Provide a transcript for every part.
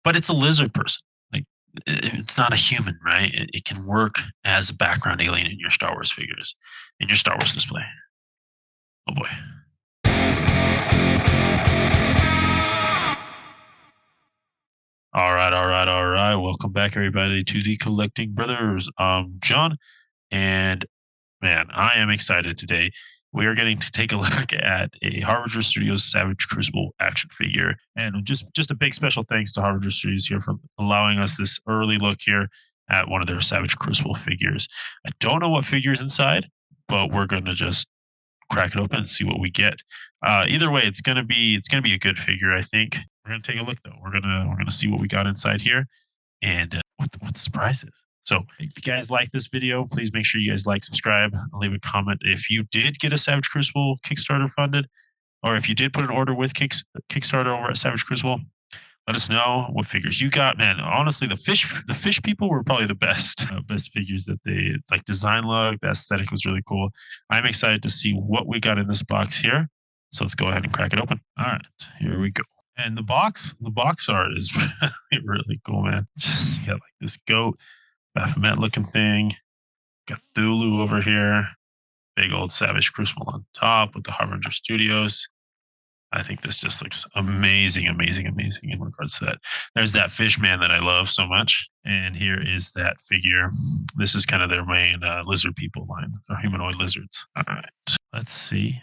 but it's a lizard person. Like it's not a human, right? It can work as a background alien in your Star Wars figures, in your Star Wars display. Oh boy. All right. Welcome back, everybody, to the Collecting Brothers. John, and man, I am excited today. We are getting to take a look at a Harbinger Studios Savage Crucible action figure, and just a big special thanks to Harbinger Studios here for allowing us this early look here at one of their Savage Crucible figures. I don't know what figures inside, but we're going to just crack it open and see what we get. Either way, it's gonna be a good figure. I think we're gonna take a look though. We're gonna see what we got inside here and what the surprise is. So if you guys like this video, please make sure you guys like, subscribe, and leave a comment. If you did get a Savage Crucible Kickstarter funded, or if you did put an order with Kickstarter over at Savage Crucible, let us know what figures you got, man. Honestly, the fish people were probably the best best figures that they like. Design look, the aesthetic was really cool. I'm excited to see what we got in this box here. So let's go ahead and crack it open. All right, here we go. And the box art is really, really cool, man. Just got like this goat, Baphomet looking thing, Cthulhu over here, big old Savage Crucible on top with the Harbinger Studios. I think this just looks amazing, amazing, amazing in regards to that. There's that fish man that I love so much. And here is that figure. This is kind of their main lizard people line, or humanoid lizards. All right. Let's see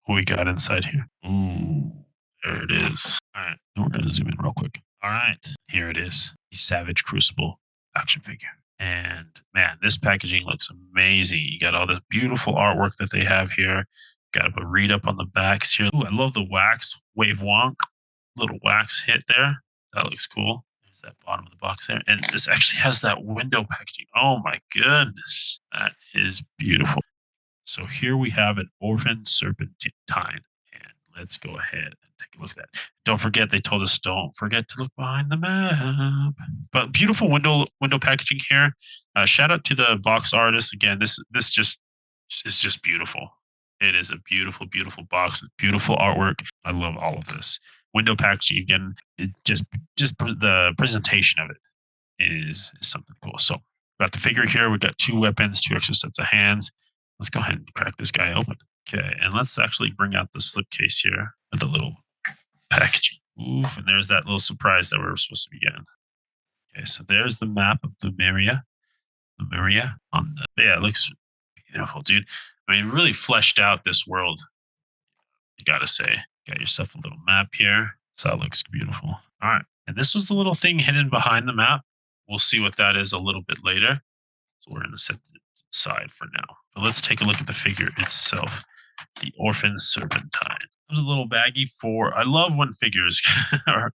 what we got inside here. Ooh, there it is. All right. We're going to zoom in real quick. All right. Here it is. The Savage Crucible action figure. And man, this packaging looks amazing. You got all this beautiful artwork that they have here. Got a read up on the backs here. Ooh, I love the wax wave wonk, little wax hit there. That looks cool. There's that bottom of the box there. And this actually has that window packaging. Oh my goodness. That is beautiful. So here we have an orphan serpentine. And let's go ahead and take a look at that. Don't forget, they told us don't forget to look behind the map. But beautiful window packaging here. Shout out to the box artist. Again, this just is just beautiful. It is a beautiful, beautiful box with beautiful artwork. I love all of this. Window packaging again. It just the presentation of it is something cool. So got the figure here. We got two weapons, two extra sets of hands. Let's go ahead and crack this guy open. Okay, and let's actually bring out the slipcase here with the little packaging. Oof, and there's that little surprise that we were supposed to be getting. Okay, so there's the map of Lemuria. Lemuria on the yeah, it looks beautiful, dude. I mean, really fleshed out this world. You gotta say, got yourself a little map here. So that looks beautiful. All right, and this was the little thing hidden behind the map. We'll see what that is a little bit later. So we're gonna set it aside for now. But let's take a look at the figure itself. The Orphan Serpentine. There's a little baggie for. I love when figures or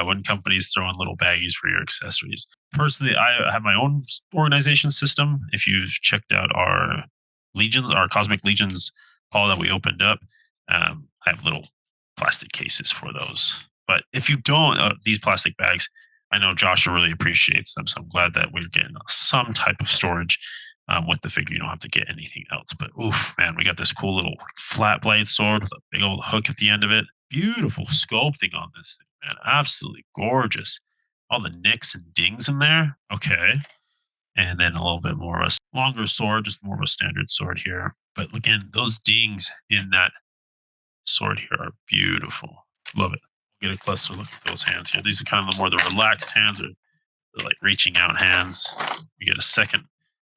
when companies throw in little baggies for your accessories. Personally, I have my own organization system. If you've checked out our Legions, our Cosmic Legions haul that we opened up, I have little plastic cases for those. But if you don't, these plastic bags, I know Joshua really appreciates them. So I'm glad that we're getting some type of storage with the figure. You don't have to get anything else. But oof, man, we got this cool little flat blade sword with a big old hook at the end of it. Beautiful sculpting on this thing, man. Absolutely gorgeous. All the nicks and dings in there. Okay. And then a little bit more of a longer sword, just more of a standard sword here. But again, those dings in that sword here are beautiful. Love it. Get a closer look at those hands here. These are kind of more the relaxed hands, or the like reaching out hands. We get a second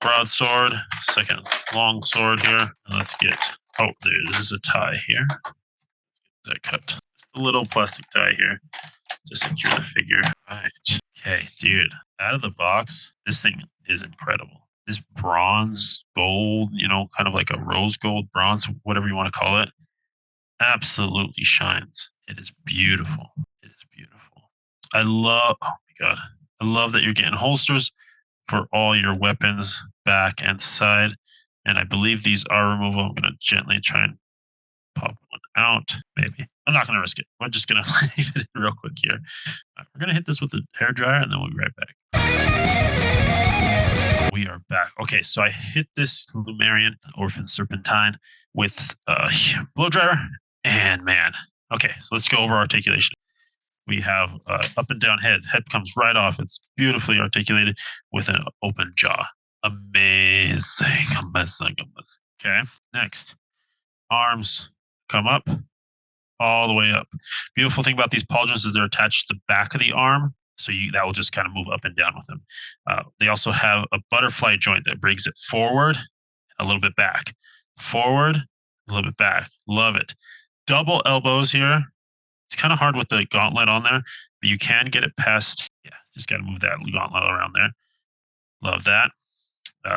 broadsword, second long sword here. And let's get, oh, there's a tie here. Let's get that cut. Just a little plastic tie here to secure the figure. All right. Okay, dude, out of the box, this thing is incredible. This bronze, gold, kind of like a rose gold, bronze, whatever you want to call it, absolutely shines. It is beautiful. It is beautiful. Oh my God. I love that you're getting holsters for all your weapons, back and side. And I believe these are removable. I'm going to gently try and pop one out. Maybe. I'm not going to risk it. We're just going to leave it in real quick here. We're going to hit this with the hair dryer and then we'll be right back. We are back. Okay, so I hit this Lumerian Orphan Serpentine with a blow dryer. And man, okay, so let's go over articulation. We have up and down head. Head comes right off. It's beautifully articulated with an open jaw. Amazing, amazing, amazing. Okay, next, arms come up all the way up. Beautiful thing about these pauldrons is they're attached to the back of the arm, so that will just kind of move up and down with them. They also have a butterfly joint that brings it forward, a little bit back, forward, a little bit back. Love it. Double elbows here. It's kind of hard with the gauntlet on there, but you can get it past. Yeah, just got to move that gauntlet around there. Love that.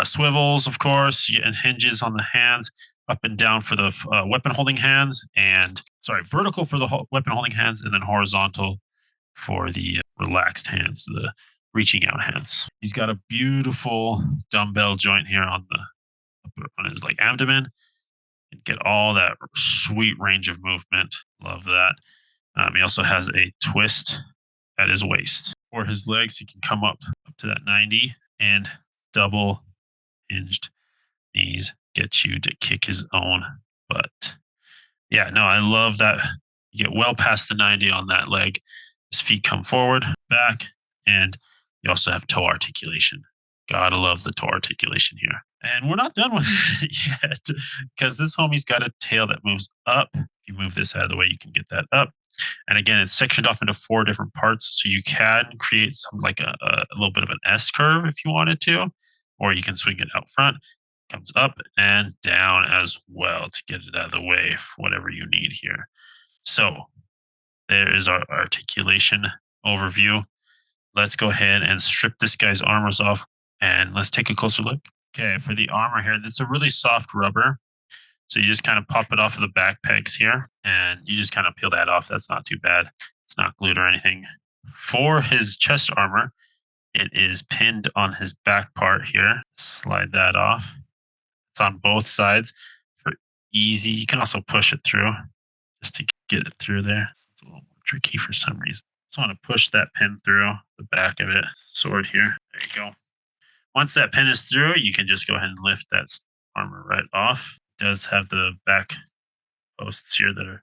Swivels, of course, and hinges on the hands, up and down for the weapon holding hands, and sorry, vertical for the weapon holding hands, and then horizontal for the relaxed hands, the reaching out hands. He's got a beautiful dumbbell joint here on his like abdomen, and get all that sweet range of movement. Love that. He also has a twist at his waist. For his legs, he can come up to that 90 and double hinged knees get you to kick his own butt. Yeah, no, I love that. You get well past the 90 on that leg. His feet come forward, back, and you also have toe articulation. Gotta love the toe articulation here. And we're not done with it yet because this homie's got a tail that moves up. If you move this out of the way, you can get that up. And again, it's sectioned off into 4 different parts. So you can create some like a little bit of an S curve if you wanted to, or you can swing it out front. Comes up and down as well to get it out of the way for whatever you need here. So there is our articulation overview. Let's go ahead and strip this guy's armors off and let's take a closer look. Okay, for the armor here, that's a really soft rubber. So you just kind of pop it off of the back pegs here and you just kind of peel that off. That's not too bad. It's not glued or anything. For his chest armor, it is pinned on his back part here. Slide that off. It's on both sides for easy. You can also push it through just to get it through there. It's a little more tricky for some reason. Just want to push that pin through the back of it. Sword here. There you go. Once that pin is through, you can just go ahead and lift that armor right off. It does have the back posts here that are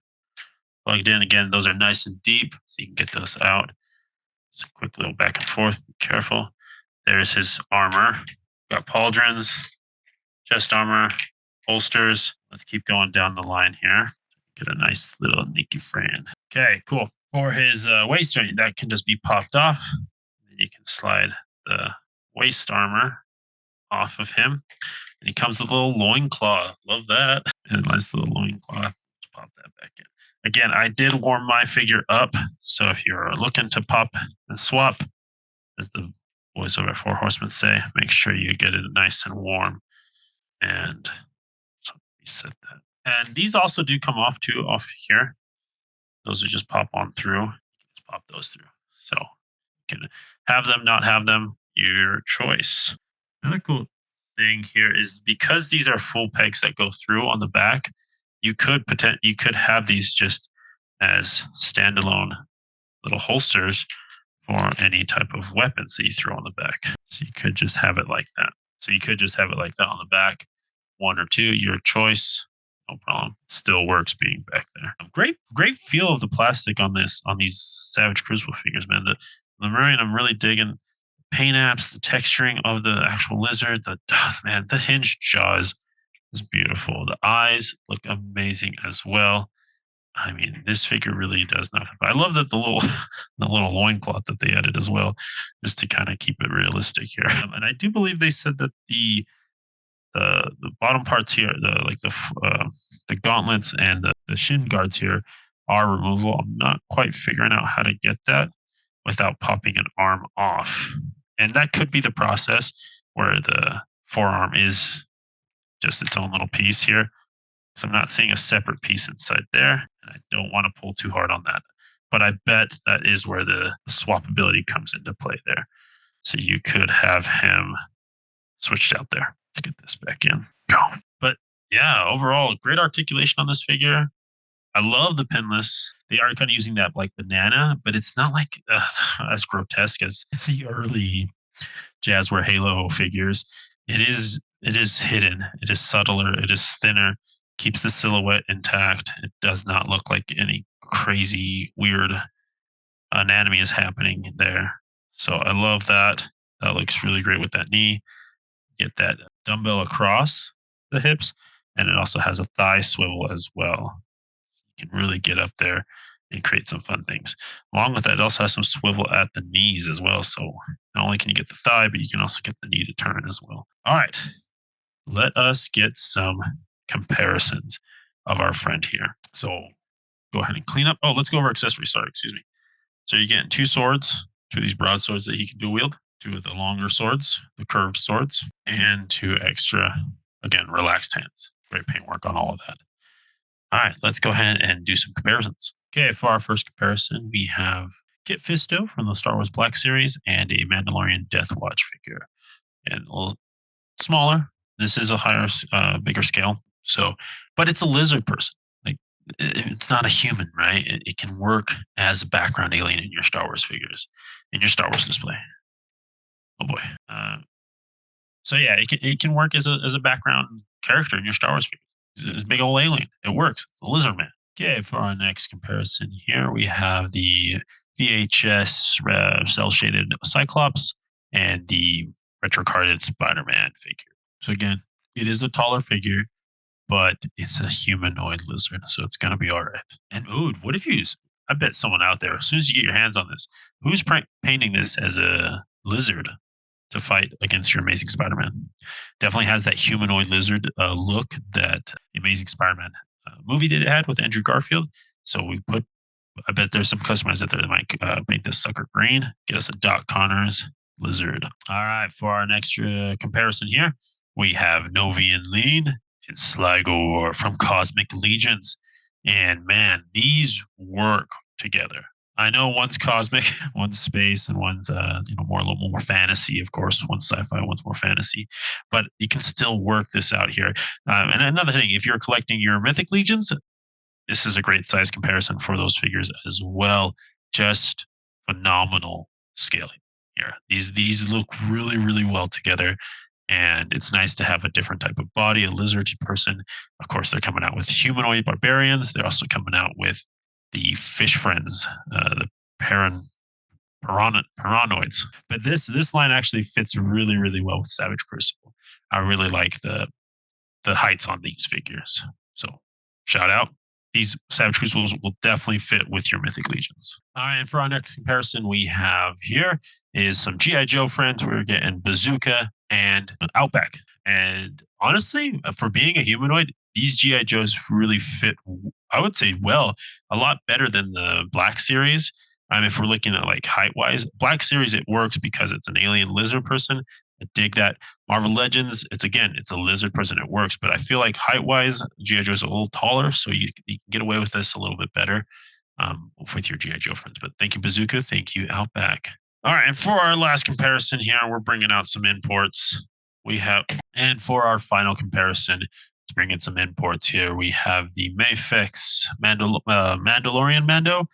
plugged in. Again, those are nice and deep, so you can get those out. It's a quick little back and forth. Be careful. There's his armor. Got pauldrons, chest armor, holsters. Let's keep going down the line here. Get a nice little Nikki friend. Okay, cool. For his waist joint, that can just be popped off. And you can slide the waist armor off of him. And he comes with a little loin claw. Love that. And a nice little loin claw. Let's pop that back in. Again, I did warm my figure up. So if you're looking to pop and swap, as the boys over at Four Horsemen say, make sure you get it nice and warm. And so reset that. And these also do come off too, off here. Those are just pop on through. You can just pop those through. So you can have them, not have them, your choice. Another cool thing here is because these are full pegs that go through on the back, you could have these just as standalone little holsters for any type of weapons that you throw on the back. So you could just have it like that. On the back, 1 or 2, your choice. No problem. It still works being back there. Great feel of the plastic on these Savage Crucible figures, man. The Lemurian, I'm really digging. Paint apps, the texturing of the actual lizard, the hinged jaws is beautiful. The eyes look amazing as well. I mean, this figure really does nothing. But I love that the little loincloth that they added as well, just to kind of keep it realistic here. And I do believe they said that the bottom parts here, the gauntlets and the shin guards here are removable. I'm not quite figuring out how to get that without popping an arm off. And that could be the process where the forearm is just its own little piece here. So I'm not seeing a separate piece inside there. And I don't want to pull too hard on that. But I bet that is where the swappability comes into play there. So you could have him switched out there. Let's get this back in. Go. But yeah, overall, great articulation on this figure. I love the pinless. They are kind of using that like banana, but it's not like as grotesque as the early Jazzware Halo figures. It is hidden. It is subtler. It is thinner. Keeps the silhouette intact. It does not look like any crazy, weird anatomy is happening there. So I love that. That looks really great with that knee. Get that dumbbell across the hips, and it also has a thigh swivel as well. You can really get up there and create some fun things. Along with that, it also has some swivel at the knees as well. So not only can you get the thigh, but you can also get the knee to turn as well. All right, let us get some comparisons of our friend here. So go ahead and clean up. Oh, let's go over accessories. Sorry, excuse me. So you're getting two swords, two of these broadswords that he can dual wield, two of the longer swords, the curved swords, and two extra, again, relaxed hands. Great paintwork on all of that. All right, let's go ahead and do some comparisons. Okay, for our first comparison, we have Kit Fisto from the Star Wars Black Series and a Mandalorian Death Watch figure. And a little smaller. This is a higher, bigger scale. So, but it's a lizard person. Like, it's not a human, right? It can work as a background alien in your Star Wars figures, in your Star Wars display. Oh boy. So yeah, it can work as a background character in your Star Wars figures. It's a big old alien. It works. It's a lizard man. Okay, for our next comparison here, we have the VHS cell shaded Cyclops and the retro carded Spider Man figure. So again, it is a taller figure, but it's a humanoid lizard, so it's gonna be all right. And ooh, what if you? I bet someone out there, as soon as you get your hands on this, who's painting this as a lizard to fight against your Amazing Spider-Man? Definitely has that humanoid lizard look that the Amazing Spider-Man movie did had with Andrew Garfield. So we put. I bet there's some customers out there that might make this sucker green. Get us a Doc Connors lizard. All right, for our next comparison here, we have Novian Lean and Sligo from Cosmic Legions. And man, these work together. I know one's cosmic, one's space, and one's more a little more fantasy. Of course, one's sci-fi, one's more fantasy, but you can still work this out here. And another thing, if you're collecting your mythic legions, this is a great size comparison for those figures as well. Just phenomenal scaling here. These look really well together, and it's nice to have a different type of body, a lizardy person. Of course, they're coming out with humanoid barbarians. They're also coming out with the fish friends, the piranoids. But this line actually fits really well with Savage Crucible. I really like the heights on these figures. So shout out. These Savage Crucibles will definitely fit with your Mythic Legions. All right, and for our next comparison, we have here is some G.I. Joe friends. We're getting Bazooka and Outback. And honestly, for being a humanoid, these G.I. Joes really fit, I would say, well, a lot better than the Black Series. If we're looking at like height wise, Black Series, it works because it's an alien lizard person. I dig that. Marvel Legends, it's a lizard person. It works, but I feel like height wise, GI Joe is a little taller, so you can get away with this a little bit better with your GI Joe friends. But thank you, Bazooka. Thank you, Outback. All right, and for our last comparison here, we're bringing out some imports. And for our final comparison, let's bring in some imports here. We have the Mayfix Mandalorian Mando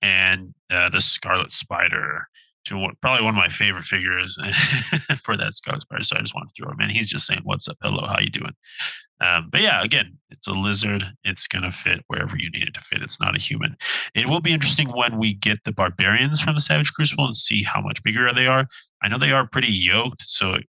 and the Scarlet Spider. Probably one of my favorite figures for that Scarlet Spider. So I just wanted to throw him in. He's just saying, "What's up? Hello, how you doing?" But yeah, again, it's a lizard. It's gonna fit wherever you need it to fit. It's not a human. It will be interesting when we get the barbarians from the Savage Crucible and see how much bigger they are. I know they are pretty yoked, so it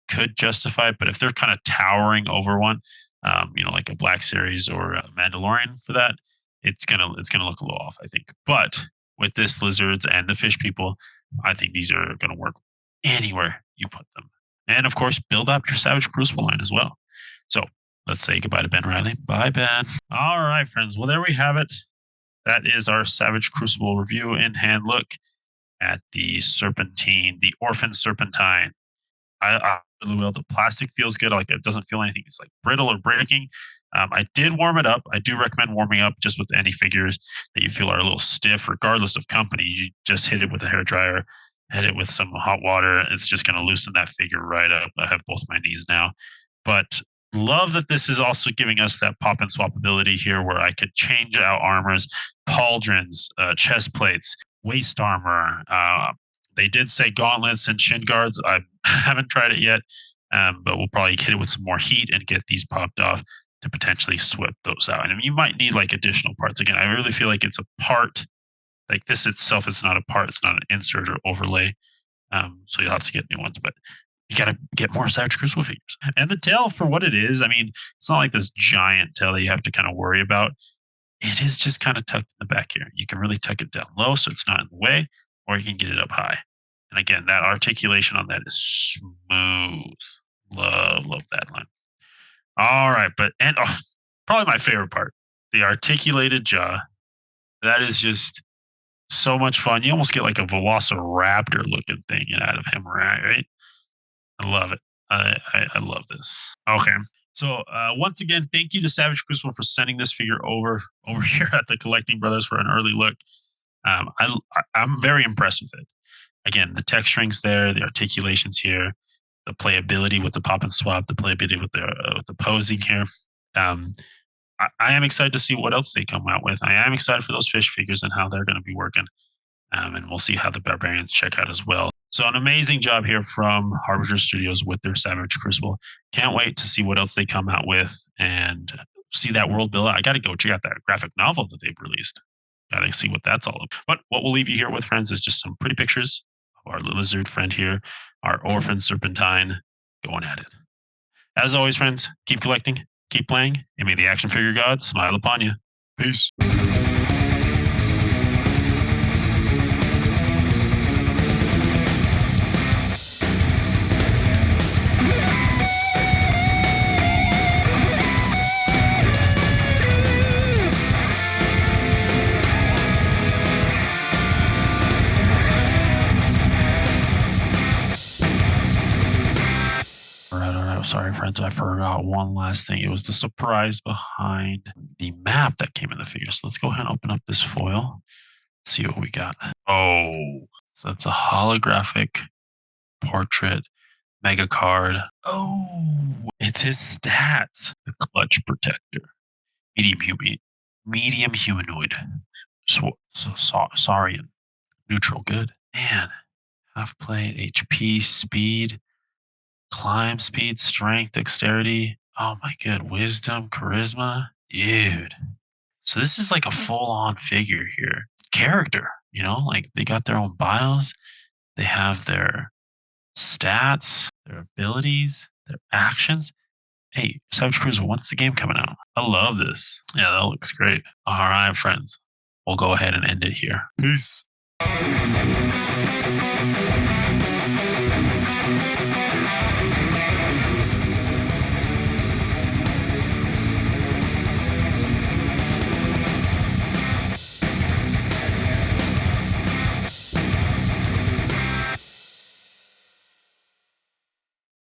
could justify it. But if they're kind of towering over one, like a Black Series or a Mandalorian for that, it's gonna look a little off, I think. But with this lizards and the fish people, I think these are going to work anywhere you put them. And of course, build up your Savage Crucible line as well. So let's say goodbye to Ben Riley. Bye, Ben. All right, friends. Well, there we have it. That is our Savage Crucible review in hand look at the Serpentine, the Orphan Serpentine. I really will. The plastic feels good. Like it doesn't feel anything. It's like brittle or breaking. I did warm it up. I do recommend warming up just with any figures that you feel are a little stiff, regardless of company. You just hit it with a hair dryer, hit it with some hot water. It's just going to loosen that figure right up. I have both my knees now, but love that this is also giving us that pop and swap ability here, where I could change out armors, pauldrons, chest plates, waist armor. They did say gauntlets and shin guards. I haven't tried it yet, but we'll probably hit it with some more heat and get these popped off to potentially swap those out. And you might need like additional parts. Again, I really feel like it's a part like this itself is not a part, it's not an insert or overlay. So you'll have to get new ones, but you got to get more Savage Crucible figures. And the tail, for what it is, I mean, it's not like this giant tail that you have to kind of worry about. It is just kind of tucked in the back here. You can really tuck it down low so it's not in the way, or you can get it up high. And again, that articulation on that is smooth. Love that line. All right, probably my favorite part, the articulated jaw. That is just so much fun. You almost get like a velociraptor looking thing out of him, right? I love it. I love this. Okay. So once again, thank you to Savage Crucible for sending this figure over here at the Collecting Brothers for an early look. I'm very impressed with it. Again, the texturing's there, the articulations here, the playability with the pop and swap, the playability with the posing here. I am excited to see what else they come out with. I am excited for those fish figures and how they're going to be working. And we'll see how the barbarians check out as well. So an amazing job here from Harbinger Studios with their Savage Crucible. Can't wait to see what else they come out with and see that world build. I got to go check out that graphic novel that they've released. Got to see what that's all about. But what we'll leave you here with, friends, is just some pretty pictures of our lizard friend here, our orphan serpentine, going at it. As always, friends, keep collecting, keep playing, and may the action figure gods smile upon you. Peace. Sorry, friends, I forgot one last thing. It was the surprise behind the map that came in the figure. So let's go ahead and open up this foil, see what we got. Oh, so that's a holographic portrait mega card. Oh, it's his stats. The clutch protector, medium humanoid, Saurian, neutral good. Man, half plate, HP, speed, climb, speed, strength, dexterity. Oh my god, wisdom, charisma. Dude. So this is like a full-on figure here. Character, like they got their own bios. They have their stats, their abilities, their actions. Hey, Savage Cruiser, when's the game coming out? I love this. Yeah, that looks great. All right, friends. We'll go ahead and end it here. Peace.